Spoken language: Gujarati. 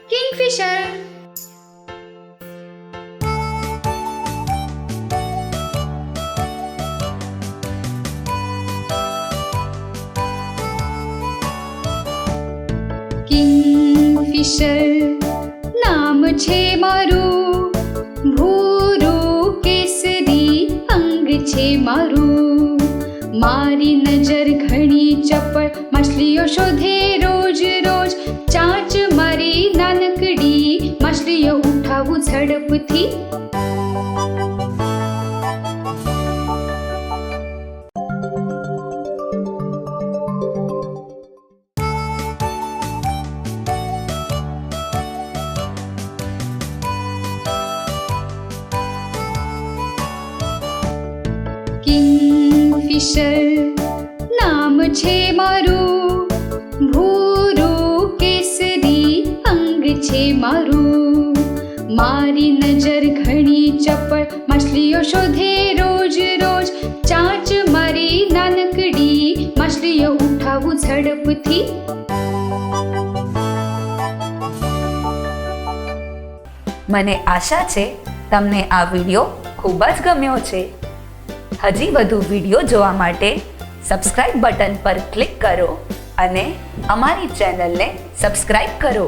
કિંગફિશર. કિંગફિશર નામ છે મારું, ભૂરું કેસરી અંગ છે મારું. મારી નજર ઘણી ચપળ, માછલીઓ શોધે રોજ રોજ. ચાંચ મારી નાનકડી, માછલીઓ ઉઠાવું ઝડપથી. કિંગફિશર નામ છે મારું, ભૂરું કેસરી અંગ છે મારું. મારી નજર ઘણી ચપળ, માછલીઓ શોધે રોજ રોજ. ચાંચ મારી નાનકડી, માછલીઓ ઉઠાવું ઝડપથી. મને આશા છે તમને આ વિડીયો ખૂબ જ ગમ્યો છે. હજી વધુ વિડીયો જોવા માટે સબસ્ક્રાઇબ બટન પર ક્લિક કરો અને અમારી ચેનલને સબસ્ક્રાઇબ કરો.